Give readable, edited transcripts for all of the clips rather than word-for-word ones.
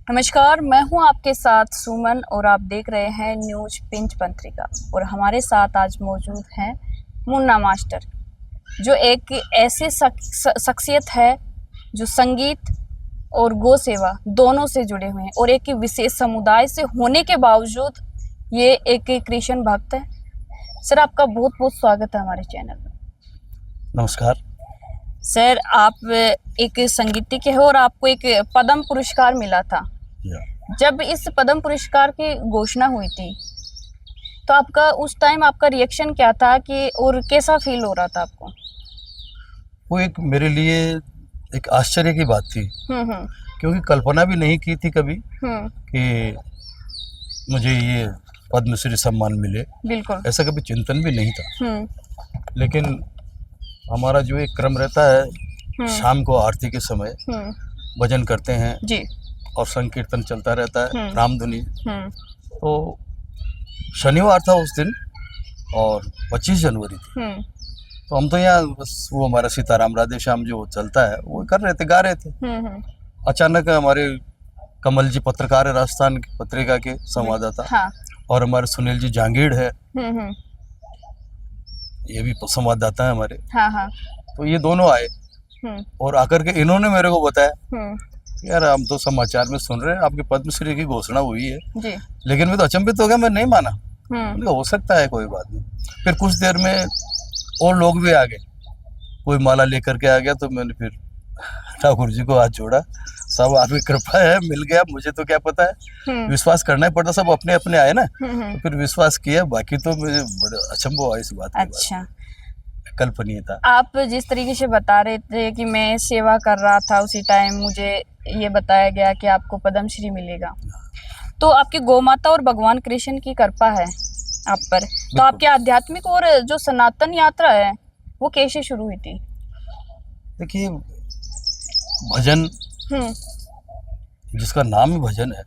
नमस्कार, मैं हूं आपके साथ सुमन और आप देख रहे हैं न्यूज पिंच पत्रिका। और हमारे साथ आज मौजूद हैं मुन्ना मास्टर, जो एक ऐसे शख्सियत है जो संगीत और गौ सेवा दोनों से जुड़े हुए हैं और एक विशेष समुदाय से होने के बावजूद ये एक कृष्ण भक्त है। सर, आपका बहुत बहुत स्वागत है हमारे चैनल में। नमस्कार सर, आप एक संगीतज्ञ हैं और आपको एक पद्म पुरस्कार मिला था। जब इस पद्म पुरस्कार की घोषणा हुई थी तो आपका उस टाइम आपका रिएक्शन क्या था कि और कैसा फील हो रहा था आपको? वो एक मेरे लिए एक आश्चर्य की बात थी, क्योंकि कल्पना भी नहीं की थी कभी कि मुझे ये पद्मश्री सम्मान मिले। बिल्कुल, ऐसा कभी चिंतन भी नहीं था। लेकिन हमारा जो एक क्रम रहता है, शाम को आरती के समय भजन करते हैं जी और संकीर्तन चलता रहता है, रामधुनी। तो शनिवार था उस दिन और 25 जनवरी थी। तो हम तो यहाँ बस वो हमारा सीताराम राधे श्याम जो चलता है वो कर रहे थे, गा रहे थे। अचानक हमारे कमल जी पत्रकार है, राजस्थान की पत्रिका के संवाददाता, हाँ। और हमारे सुनील जी जांगीड़ है, ये भी संवाददाता है हमारे। हाँ। तो ये दोनों आए और आकर के इन्होंने मेरे को बताया, यार हम तो समाचार में सुन रहे हैं आपकी पद्मश्री की घोषणा हुई है जी। लेकिन मैं तो अचंभित हो गया, मैं नहीं माना। हो सकता है, कोई बात नहीं। फिर कुछ देर में और लोग भी आ गए, कोई माला लेकर के आ गया, तो मैंने फिर ठाकुर जी को हाथ जोड़ा, सब आपकी कृपा है, मिल गया, मुझे तो क्या पता है। विश्वास करना ही पड़ता, सब अपने अपने आए ना। तो फिर विश्वास किया, बाकी तो मुझे बड़ा अचंभव हुआ इस बात। अच्छा, कल्पनीय था। आप जिस तरीके से बता रहे थे कि मैं सेवा कर रहा था, उसी टाइम मुझे ये बताया गया कि आपको पद्मश्री मिलेगा, तो आपकी गौ माता और भगवान कृष्ण की कृपा है आप पर। तो आपकी आध्यात्मिक और जो सनातन यात्रा है वो कैसे शुरू हुई थी? देखिए, भजन जिसका नाम ही भजन है,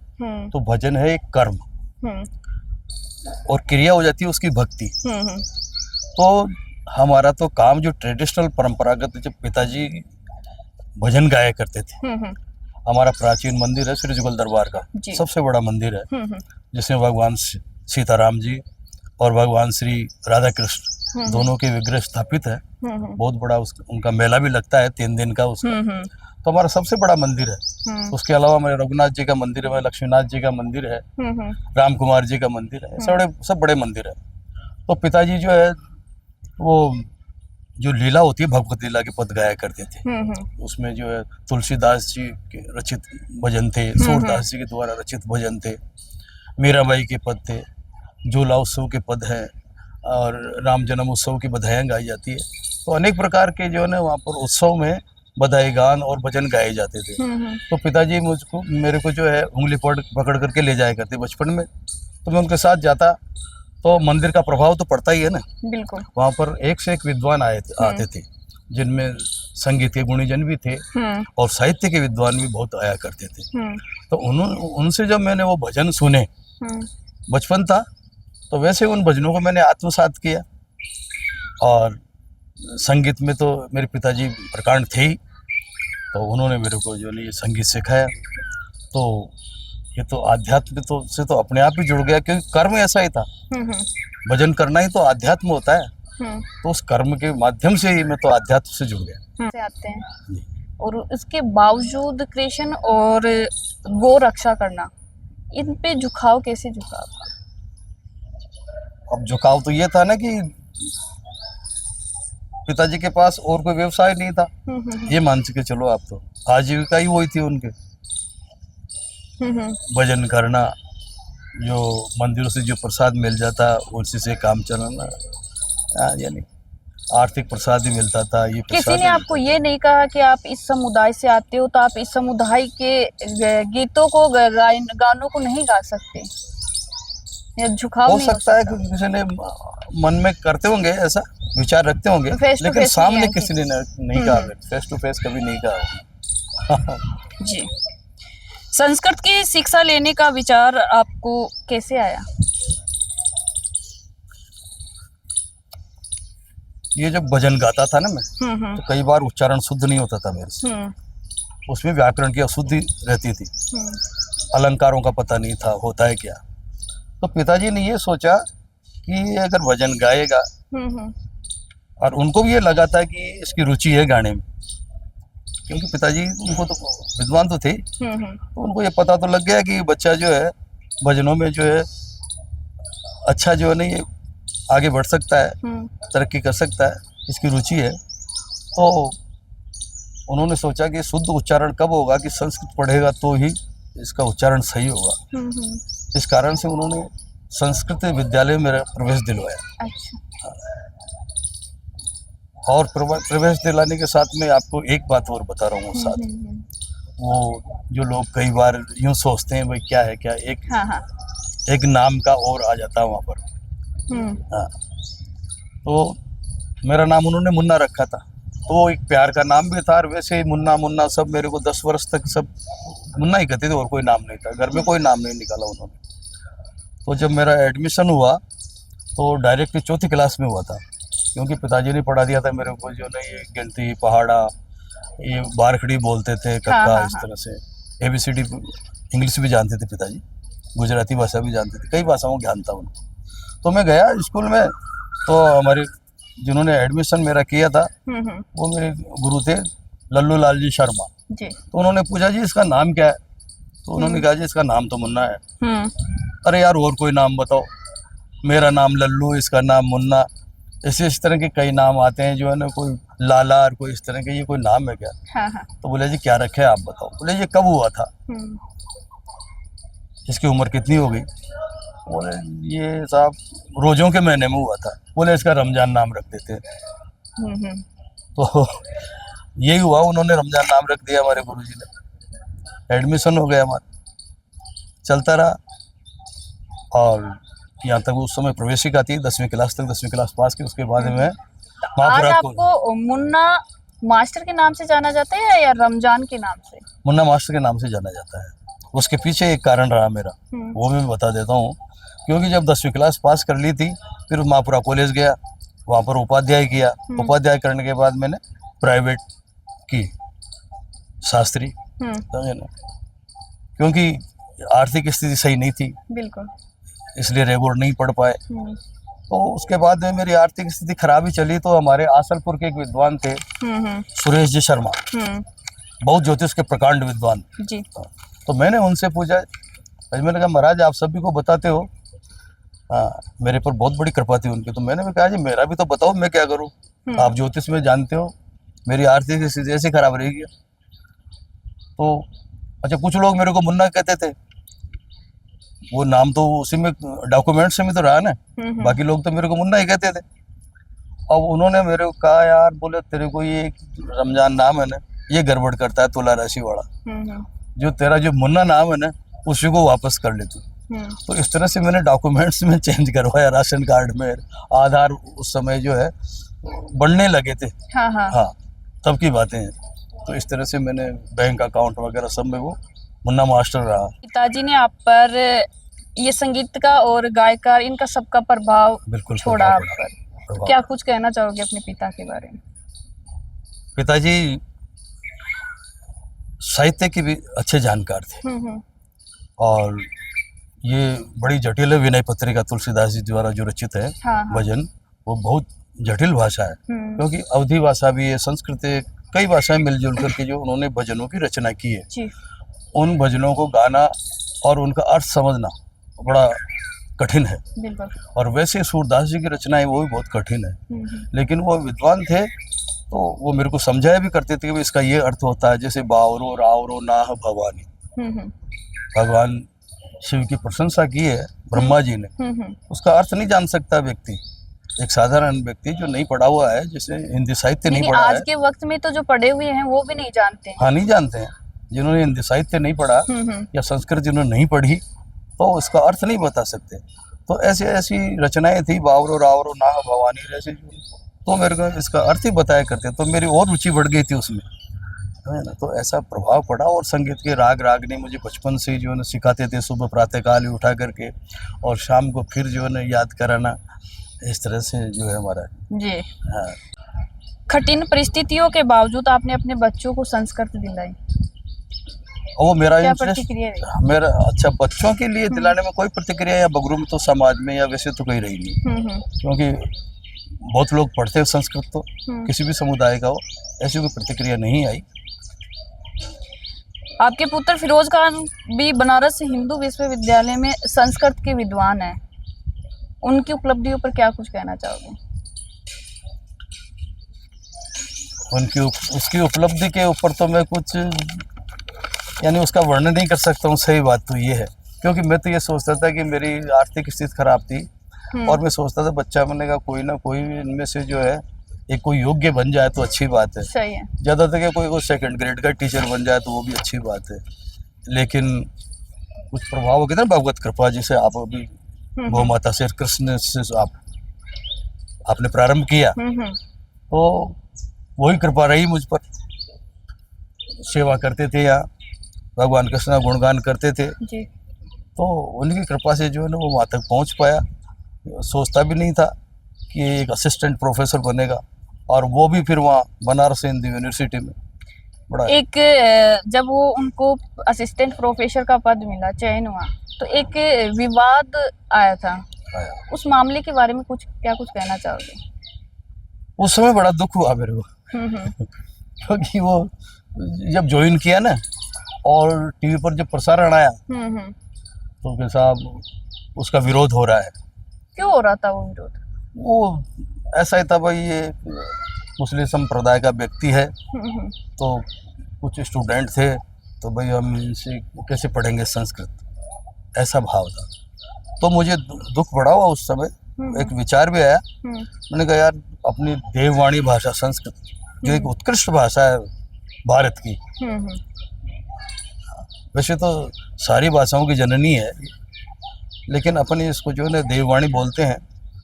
तो भजन है एक कर्म और क्रिया हो जाती है उसकी भक्ति। तो हमारा तो काम जो ट्रेडिशनल परंपरागत, जब पिताजी भजन गाया करते थे, हमारा प्राचीन मंदिर है श्री जुगल दरबार का, सबसे बड़ा मंदिर है, जिसमें भगवान सीताराम जी और भगवान श्री राधा कृष्ण दोनों के विग्रह स्थापित है। बहुत बड़ा उनका मेला भी लगता है 3 दिन का उसका। तो हमारा सबसे बड़ा मंदिर है। उसके अलावा हमारे रघुनाथ जी का मंदिर है, लक्ष्मीनाथ जी का मंदिर है, राम कुमार जी का मंदिर है, सब बड़े मंदिर है। तो पिताजी जो है वो जो लीला होती है, भगवत लीला के पद गाया करते थे। उसमें जो है तुलसीदास जी के रचित भजन थे, सूरदास जी के द्वारा रचित भजन थे, मीराबाई के पद थे, झूला उत्सव के पद हैं, और राम जन्म उत्सव की बधाइयाँ गाई जाती है। तो अनेक प्रकार के जो है ना वहाँ पर उत्सव में बधाई गान और भजन गाए जाते थे। तो पिताजी मेरे को जो है उंगली पकड़ करके ले जाया करते बचपन में। तो मैं उनके साथ जाता, तो मंदिर का प्रभाव तो पड़ता ही है ना। बिल्कुल। वहाँ पर एक से एक विद्वान आते थे, जिनमें संगीत के गुणीजन भी थे और साहित्य के विद्वान भी बहुत आया करते थे। तो उनसे जब मैंने वो भजन सुने, बचपन था, तो वैसे उन भजनों को मैंने आत्मसात किया। और संगीत में तो मेरे पिताजी प्रकांड थे ही, तो उन्होंने मेरे को जो है ये संगीत सिखाया। तो ये तो आध्यात्म से तो अपने आप ही जुड़ गया, क्योंकि कर्म ऐसा ही था। भजन करना ही तो आध्यात्म होता है। तो उस कर्म के माध्यम से ही मैं तो आध्यात्म से जुड़ गया। से आते हैं और उसके बावजूद कृष्ण और गौ रक्षा करना, इन पे झुकाव कैसे झुकाव? अब झुकाव तो ये था ना कि पिताजी के पास और कोई व्यवसाय नहीं था। ये मान के चलो आप, तो आजीविका ही वही थी उनके, भजन करना, जो मंदिरों से जो प्रसाद मिल जाता उसी से काम चलाना, यानी आर्थिक प्रसाद ही मिलता था। ये किसी ने आपको ये नहीं कहा कि आप इस समुदाय से आते हो तो आप इस समुदाय के गीतों को, गानों को नहीं गा सकते, या झुकाव हो सकता है कि किसी ने मन में करते होंगे, ऐसा विचार रखते होंगे, लेकिन सामने किसी ने नहीं कहा, फेस टू फेस कभी नहीं कहा। जी। संस्कृत की शिक्षा लेने का विचार आपको कैसे आया? ये जब भजन गाता था ना मैं, तो कई बार उच्चारण शुद्ध नहीं होता था मेरे से, उसमें व्याकरण की अशुद्धि रहती थी। अलंकारों का पता नहीं था होता है क्या। तो पिताजी ने ये सोचा कि अगर भजन गाएगा, और उनको भी ये लगा था कि इसकी रुचि है गाने में, क्योंकि पिताजी उनको तो विद्वान तो थे, तो उनको ये पता तो लग गया कि बच्चा जो है भजनों में जो है अच्छा जो है नहीं आगे बढ़ सकता है, तरक्की कर सकता है, इसकी रुचि है। तो उन्होंने सोचा कि शुद्ध उच्चारण कब होगा कि संस्कृत पढ़ेगा तो ही इसका उच्चारण सही होगा। इस कारण से उन्होंने संस्कृत विद्यालय में मेरा प्रवेश दिलवाया। अच्छा। और प्रवेश दिलाने के साथ में आपको एक बात और बता रहा हूँ साथ, वो जो लोग कई बार यूं सोचते हैं भाई क्या है क्या, एक नाम का और आ जाता है वहाँ पर। हाँ, तो मेरा नाम उन्होंने मुन्ना रखा था, तो वो एक प्यार का नाम भी था, और वैसे ही मुन्ना मुन्ना सब मेरे को 10 वर्ष तक सब मुन्ना ही कहते थे, और कोई नाम नहीं था, घर में कोई नाम नहीं निकाला उन्होंने। तो जब मेरा एडमिशन हुआ तो डायरेक्ट 4थी क्लास में हुआ था, क्योंकि पिताजी ने पढ़ा दिया था मेरे को जो नहीं ये गिनती पहाड़ा, ये बारखड़ी बोलते थे, कक्का, इस तरह से ABCD इंग्लिश भी जानते थे पिताजी, गुजराती भाषा भी जानते थे, कई भाषाओं का ज्ञान था उनको। तो मैं गया स्कूल में, तो हमारे जिन्होंने एडमिशन मेरा किया था वो मेरे गुरु थे लल्लू लाल जी शर्मा जी। तो उन्होंने पूछा जी इसका नाम क्या है, तो उन्होंने कहा जी इसका नाम तो मुन्ना है। अरे यार और कोई नाम बताओ, मेरा नाम लल्लू, इसका नाम मुन्ना, इस तरह के कई नाम आते हैं जो है ना, कोई लाला और कोई इस तरह के, ये कोई नाम है क्या? तो बोले जी क्या रखे आप बताओ। बोले ये कब हुआ था, इसकी उम्र कितनी हो गई? बोले ये साहब रोजों के महीने में हुआ था। बोले इसका रमजान नाम रख देते। तो यही हुआ, उन्होंने रमजान नाम रख दिया हमारे गुरुजी ने। एडमिशन हो गया हमारा, चलता रहा, और यहाँ तक उस समय प्रवेशिका थी 10वीं क्लास तक, 10वीं क्लास पास की। उसके बाद में आज आपको मुन्ना मास्टर के नाम से जाना जाता है या रमजान के नाम से? मुन्ना मास्टर के नाम से जाना जाता है। उसके पीछे एक कारण रहा मेरा, वो मैं बता देता हूँ। क्योंकि जब 10वीं क्लास पास कर ली थी, फिर महापुरा कॉलेज गया, वहाँ पर उपाध्याय किया। उपाध्याय करने के बाद मैंने प्राइवेट की शास्त्री, समझे ना, क्योंकि आर्थिक स्थिति सही नहीं थी, बिल्कुल, इसलिए रेगुलर नहीं पढ़ पाए। तो उसके बाद में मेरी आर्थिक स्थिति खराब ही चली। तो हमारे आसलपुर के एक विद्वान थे सुरेश जी शर्मा, बहुत ज्योतिष के प्रकांड विद्वान जी। तो मैंने उनसे पूछा, मैंने कहा महाराज आप सभी को बताते हो, मेरे पर बहुत बड़ी कृपा थी उनकी। तो मैंने भी कहा जी मेरा भी तो बताओ, मैं क्या करूं, आप ज्योतिष में जानते हो, मेरी आर्थिक स्थिति ऐसे खराब रहेगी। तो अच्छा, कुछ लोग मेरे को मुन्ना कहते थे, वो नाम तो उसी में डॉक्यूमेंट्स में तो रहा ना, बाकी लोग तो मेरे को मुन्ना ही कहते थे। अब उन्होंने मेरे को कहा यार, बोले तेरे को ये रमजान नाम है ना, ये गड़बड़ करता है तुला राशि वाला, जो तेरा जो मुन्ना नाम है ना उसी को वापस कर ले तू। तो इस तरह से मैंने डॉक्यूमेंट्स में चेंज करवाया, राशन कार्ड में, आधार उस समय जो है बढ़ने लगे थे। हाँ, तब की बातें हैं। तो इस तरह से मैंने बैंक अकाउंट वगैरह सब में वो मुन्ना मास्टर रहा। पिताजी ने आप पर ये संगीत का और गायकार इनका सबका प्रभाव बिल्कुल छोड़ा आप पर, क्या कुछ कहना चाहोगे अपने पिता के बारे में? पिताजी साहित्य के भी अच्छे जानकार थे, और ये बड़ी जटिल है विनय पत्रिका तुलसीदास जी द्वारा जो रचित है भजन, वो बहुत जटिल भाषा है, क्योंकि अवधी भाषा भी है, संस्कृत है, कई भाषाएं मिलजुल करके जो उन्होंने भजनों की रचना की है। उन भजनों को गाना और उनका अर्थ समझना बड़ा कठिन है, और वैसे सूरदास जी की रचनाएं वो भी बहुत कठिन है। लेकिन वो विद्वान थे, तो वो मेरे को समझाया भी करते थे कि इसका ये अर्थ होता है, जैसे बावरो रावरो नाह भवानी, भगवान शिव की प्रशंसा की है ब्रह्मा जी ने, उसका अर्थ नहीं जान सकता व्यक्ति, एक साधारण व्यक्ति जो नहीं पढ़ा हुआ है, जैसे हिंदी साहित्य नहीं पढ़ा है। आज के वक्त में तो जो पढ़े हुए हैं वो भी नहीं जानते हैं। हाँ, नहीं जानते हैं। जिन्होंने हिंदी साहित्य नहीं पढ़ा या संस्कृत जिन्होंने नहीं पढ़ी, तो उसका अर्थ नहीं बता सकते। तो ऐसी ऐसी रचनाएं थी, बावरो रावरो नाह भवानी, ऐसे, तो मेरे को इसका अर्थ ही बताया करते, तो मेरी और रुचि बढ़ गई थी उसमें, है ना। तो ऐसा प्रभाव पड़ा। और संगीत के राग रागनी मुझे बचपन से जो है ना सिखाते थे, सुबह प्रातःकाल उठा करके, और शाम को फिर जो है ना याद कराना, इस तरह से जो है हमारा जी। हाँ। कठिन परिस्थितियों के बावजूद आपने अपने बच्चों को संस्कृत दिलाई, और वो मेरा क्या इंटरेस्ट प्रतिक्रिया रही? मेरा अच्छा बच्चों के लिए दिलाने में कोई प्रतिक्रिया या बगरू में तो समाज में या वैसे तो कोई रही नहीं, क्योंकि बहुत लोग पढ़ते हैं संस्कृत तो किसी भी समुदाय का हो, ऐसी कोई प्रतिक्रिया नहीं आई। आपके पुत्र फिरोज खान भी बनारस हिंदू विश्वविद्यालय में संस्कृत के विद्वान हैं, उनकी उपलब्धियों पर क्या कुछ कहना चाहोगे? उसकी उपलब्धि के ऊपर तो मैं कुछ यानी उसका वर्णन नहीं कर सकता हूँ। सही बात तो ये है, क्योंकि मैं तो ये सोचता था कि मेरी आर्थिक स्थिति खराब थी और मैं सोचता था बच्चा बनेगा कोई ना कोई इनमें से जो है एक कोई योग्य बन जाए तो अच्छी बात है। सही है। ज़्यादातर कि कोई सेकंड ग्रेड का टीचर बन जाए तो वो भी अच्छी बात है, लेकिन कुछ प्रभाव कहते हैं भगवत कृपा, जिसे आप अभी गौ माता से कृष्ण से आपने प्रारंभ किया, तो वही कृपा रही मुझ पर। सेवा करते थे या भगवान कृष्ण का गुणगान करते थे जी। तो उनकी कृपा से जो है ना वो वहाँ तक पहुँच पाया। सोचता भी नहीं था कि एक असिस्टेंट प्रोफेसर बनेगा, और वो भी फिर वहाँ बनारस हिंदू यूनिवर्सिटी में बड़ा एक जब वो उनको असिस्टेंट प्रोफेसर का पद मिला, चयन हुआ, तो एक विवाद आया था। उस मामले के बारे में कुछ कहना चाहोगे? उस समय बड़ा दुख हुआ मेरे को क्योंकि वो जब ज्वाइन किया ना और टीवी पर जब प्रसारण आया तो फिर साहब उसका विरोध हो रहा है। क्यों हो रहा था वो विरोध? वो ऐसा ही था भाई, ये मुस्लिम संप्रदाय का व्यक्ति है तो कुछ स्टूडेंट थे तो भाई हम इनसे कैसे पढ़ेंगे संस्कृत, ऐसा भाव था। तो मुझे दुख बड़ा हुआ उस समय, एक विचार भी आया। मैंने कहा यार अपनी देववाणी भाषा संस्कृत जो एक उत्कृष्ट भाषा है भारत की, वैसे तो सारी भाषाओं की जननी है, लेकिन अपन इसको जो है देववाणी बोलते हैं,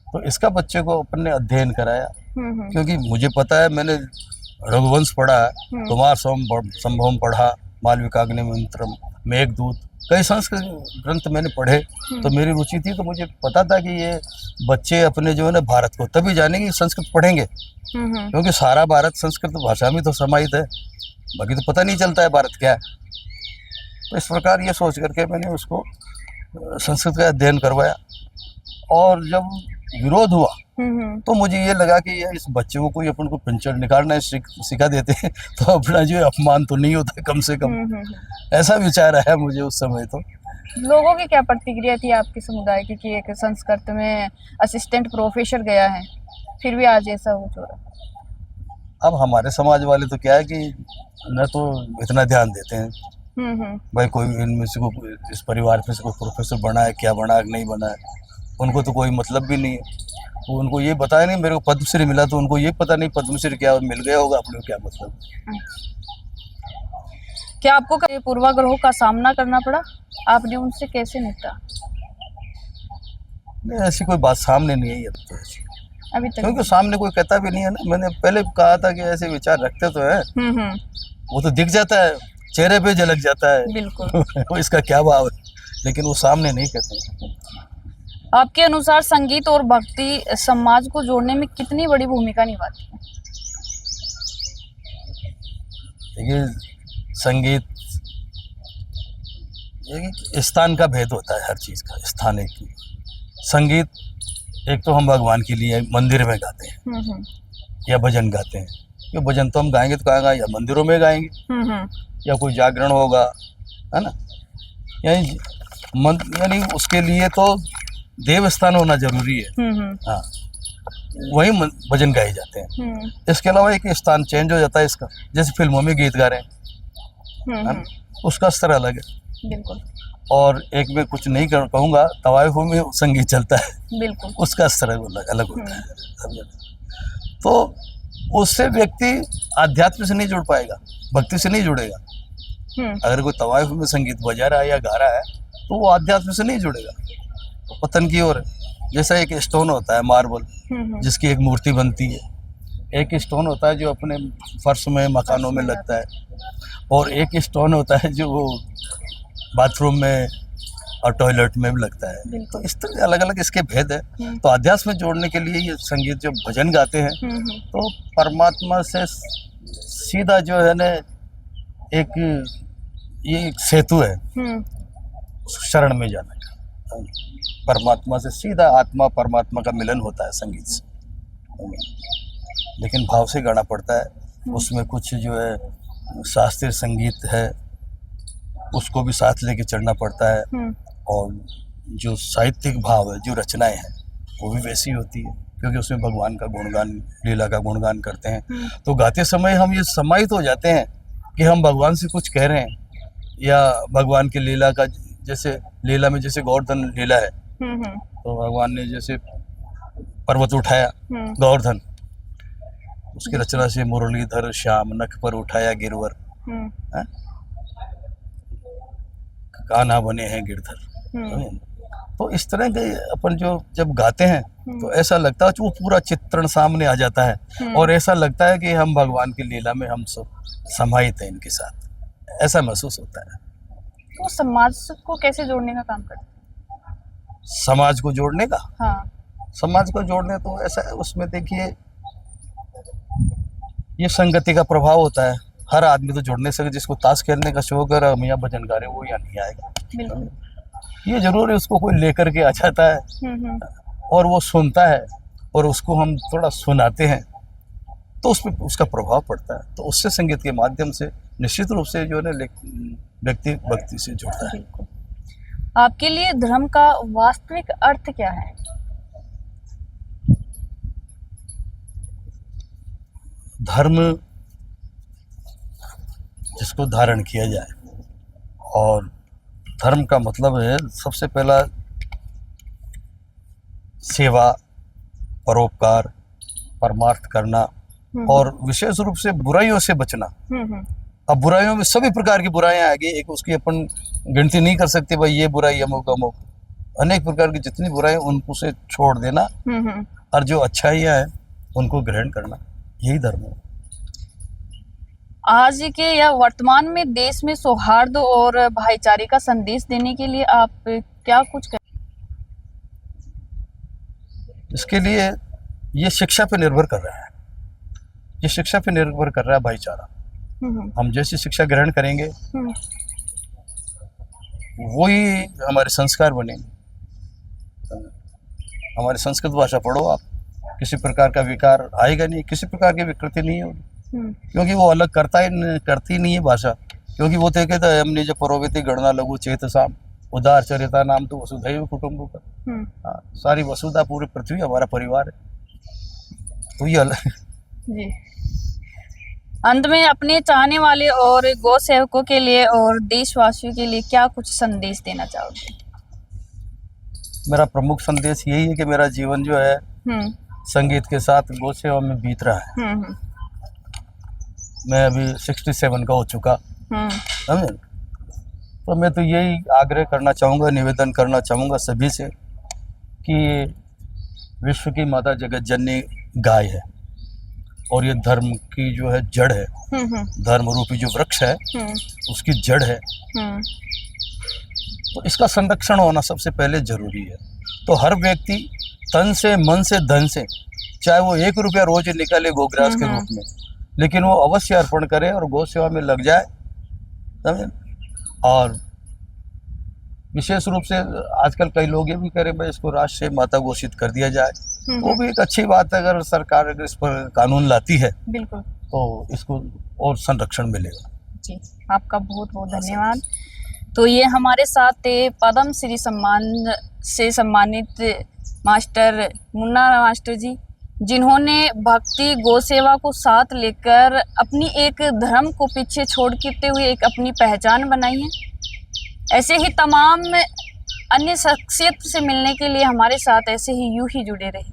तो इसका बच्चे को अपन ने अध्ययन कराया। क्योंकि मुझे पता है, मैंने रघुवंश पढ़ा, कुमार संभवम पढ़ा, मालविकाग्नि मंत्रम, मेघदूत, कई संस्कृत ग्रंथ मैंने पढ़े, तो मेरी रुचि थी। तो मुझे पता था कि ये बच्चे अपने जो है ना भारत को तभी जानेंगे संस्कृत पढ़ेंगे, क्योंकि सारा भारत संस्कृत भाषा में तो समाहित है, बाकी तो पता नहीं चलता है भारत क्या है। तो इस प्रकार ये सोच करके मैंने उसको संस्कृत का अध्ययन करवाया। और जब विरोध हुआ तो मुझे ये लगा कि ये इस बच्चे को कोई अपन को पिंचर निकालना सिखा देते हैं तो अपना जो अपमान तो नहीं होता कम से कम। ऐसा विचार आया मुझे उस समय। तो लोगों की क्या प्रतिक्रिया थी आपके समुदाय की कि एक संस्कृत में असिस्टेंट प्रोफेसर गया है, फिर भी आज ऐसा हो रहा? अब हमारे समाज वाले तो क्या है कि न तो इतना ध्यान देते हैं भाई कोई इनमें से कोई इस परिवार में से कोई प्रोफेसर बना है, क्या बना है नहीं बना है, उनको तो कोई मतलब भी नहीं है। तो उनको ये बताया नहीं मेरे को पद्मश्री मिला, तो उनको ये पता नहीं पद्मश्री क्या मिल गया होगा, अपने को क्या मतलब। क्या आपको पूर्वाग्रहों का सामना करना पड़ा? आपने उनसे कैसे निपटा? नहीं, ऐसी कोई बात सामने नहीं आई अभी तक, क्योंकि सामने कोई कहता भी नहीं है ना। मैंने पहले कहा था कि ऐसे विचार रखते तो है, वो तो दिख जाता है, चेहरे पे झलक जाता है बिल्कुल वो इसका क्या भाव है, लेकिन वो सामने नहीं कहते। आपके अनुसार संगीत और भक्ति समाज को जोड़ने में कितनी बड़ी भूमिका निभाती है? देखिए, संगीत ये स्थान का भेद होता है, हर चीज़ का स्थान एक ही। संगीत एक तो हम भगवान के लिए मंदिर में गाते हैं या भजन गाते हैं। ये भजन तो हम गाएंगे तो कहाँ गाएंगे, या मंदिरों में गाएंगे या कोई जागरण होगा, है ना, यानी उसके लिए तो देव स्थान होना जरूरी है। हाँ, वही भजन गाए जाते हैं। इसके अलावा एक स्थान चेंज हो जाता है इसका, जैसे फिल्मों में गीत गा रहे हैं, उसका स्तर अलग है बिल्कुल। और एक में कुछ नहीं कहूँगा, तवाइफों में संगीत चलता है बिल्कुल, उसका स्तर अलग होता है। तो उससे व्यक्ति अध्यात्म से नहीं जुड़ पाएगा, भक्ति से नहीं जुड़ेगा। अगर कोई तवाइफ में संगीत बजा रहा है या गा रहा है तो वो अध्यात्म से नहीं जुड़ेगा, पतन की ओर। जैसा एक स्टोन होता है मार्बल, जिसकी एक मूर्ति बनती है, एक स्टोन होता है जो अपने फर्श में मकानों में लगता है, और एक स्टोन होता है जो वो बाथरूम में और टॉयलेट में भी लगता है। तो इस तरह अलग अलग इसके भेद है। तो अध्यात्म में जोड़ने के लिए ये संगीत जब भजन गाते हैं तो परमात्मा से सीधा जो है ना एक ये एक सेतु है हम्म शरण में जाने का। परमात्मा से सीधा आत्मा परमात्मा का मिलन होता है संगीत से, लेकिन भाव से गाना पड़ता है। उसमें कुछ जो है शास्त्रीय संगीत है उसको भी साथ लेके चलना पड़ता है, और जो साहित्यिक भाव है, जो रचनाएं हैं वो भी वैसी होती है, क्योंकि उसमें भगवान का गुणगान, लीला का गुणगान करते हैं। तो गाते समय हम ये समाहित हो जाते हैं कि हम भगवान से कुछ कह रहे हैं, या भगवान की लीला का, जैसे लीला में जैसे गोवर्धन लीला है, तो भगवान ने जैसे पर्वत उठाया गोवर्धन, उसकी रचना से मुरलीधर श्याम नख पर उठाया गिरवर, कान्हा बने हैं गिरधर। तो इस तरह के अपन जो जब गाते हैं तो ऐसा लगता है कि वो पूरा चित्रण सामने आ जाता है, और ऐसा लगता है कि हम भगवान की लीला में हम सब समाहित हैं इनके साथ, ऐसा महसूस होता है। तो समाज को कैसे जोड़ने का काम करते हैं? समाज को जोड़ने का, हाँ। समाज को जोड़ने तो ऐसा है, उसमें देखिए ये संगति का प्रभाव होता है। हर आदमी तो जुड़ नहीं सकता, जिसको ताश खेलने का शौक है, हम यहाँ भजन गा रहे वो यहाँ नहीं आएगा। बिल्कुल। ये जरूर है, उसको कोई लेकर के आ जाता है और वो सुनता है, और उसको हम थोड़ा सुनाते हैं तो उसमें उसका प्रभाव पड़ता है। तो उससे संगीत के माध्यम से निश्चित रूप से जो है ना व्यक्ति भक्ति से जुड़ता है। आपके लिए धर्म का वास्तविक अर्थ क्या है? धर्म जिसको धारण किया जाए, और धर्म का मतलब है सबसे पहला सेवा, परोपकार, परमार्थ करना, और विशेष रूप से बुराइयों से बचना। अब बुराइयों में सभी प्रकार की बुराइयां आ गई, एक उसकी अपन गिनती नहीं कर सकते, भाई ये बुराई अमुक अमुक, अनेक प्रकार की जितनी बुराई उनको से छोड़ देना, और जो अच्छाइयां हैं उनको ग्रहण करना, यही धर्म है। आज के या वर्तमान में देश में सौहार्द और भाईचारे का संदेश देने के लिए आप क्या कुछ कर? इसके लिए ये शिक्षा पे निर्भर कर रहा है, ये शिक्षा पे निर्भर कर रहा है भाईचारा। हम जैसी शिक्षा ग्रहण करेंगे वही हमारे संस्कार बनेंगे। हमारी संस्कृत भाषा पढ़ो आप, किसी प्रकार का विकार आएगा नहीं, किसी प्रकार की विकृति नहीं होगी, क्योंकि वो अलग करती नहीं है भाषा। क्योंकि वो तो कहता है हमने जो परोविति गणना लघु चेत साम उदार चरिता नाम तो वसुधैव कुटुंबकम। हाँ, सारी वसुधा पूरी पृथ्वी हमारा परिवार है, तो ये अलग। जी। अंत में अपने चाहने वाले और गौ सेवकों के लिए और देशवासियों के लिए क्या कुछ संदेश देना चाहोगे? मेरा प्रमुख संदेश यही है कि मेरा जीवन जो है संगीत के साथ गौ सेवा में बीत रहा है। मैं अभी 67 का हो चुका, समझे। तो मैं तो यही आग्रह करना चाहूँगा, निवेदन करना चाहूँगा सभी से कि विश्व की माता जगत जननी गाय है, और ये धर्म की जो है जड़ है, धर्म रूपी जो वृक्ष है उसकी जड़ है, तो इसका संरक्षण होना सबसे पहले जरूरी है। तो हर व्यक्ति तन से, मन से, धन से, चाहे वो 1 रुपया रोज निकाले गोग्रास के रूप में, लेकिन वो अवश्य अर्पण करे और गौ सेवा में लग जाए, समझे। और विशेष रूप से आजकल कई लोग ये भी करें भाई इसको राष्ट्रीय माता घोषित कर दिया जाए, वो भी एक अच्छी बात है। अगर सरकार अगर इस पर कानून लाती है बिल्कुल, तो इसको और संरक्षण मिलेगा। जी, आपका बहुत बहुत धन्यवाद। तो ये हमारे साथ पद्म श्री सम्मान से सम्मानित मास्टर मुन्ना मास्टर जी, जिन्होंने भक्ति गौ सेवा को साथ लेकर अपनी एक धर्म को पीछे छोड़ करते हुए एक अपनी पहचान बनाई है। ऐसे ही तमाम अन्य शख्सियत से मिलने के लिए हमारे साथ ऐसे ही यूं ही जुड़े रहिए।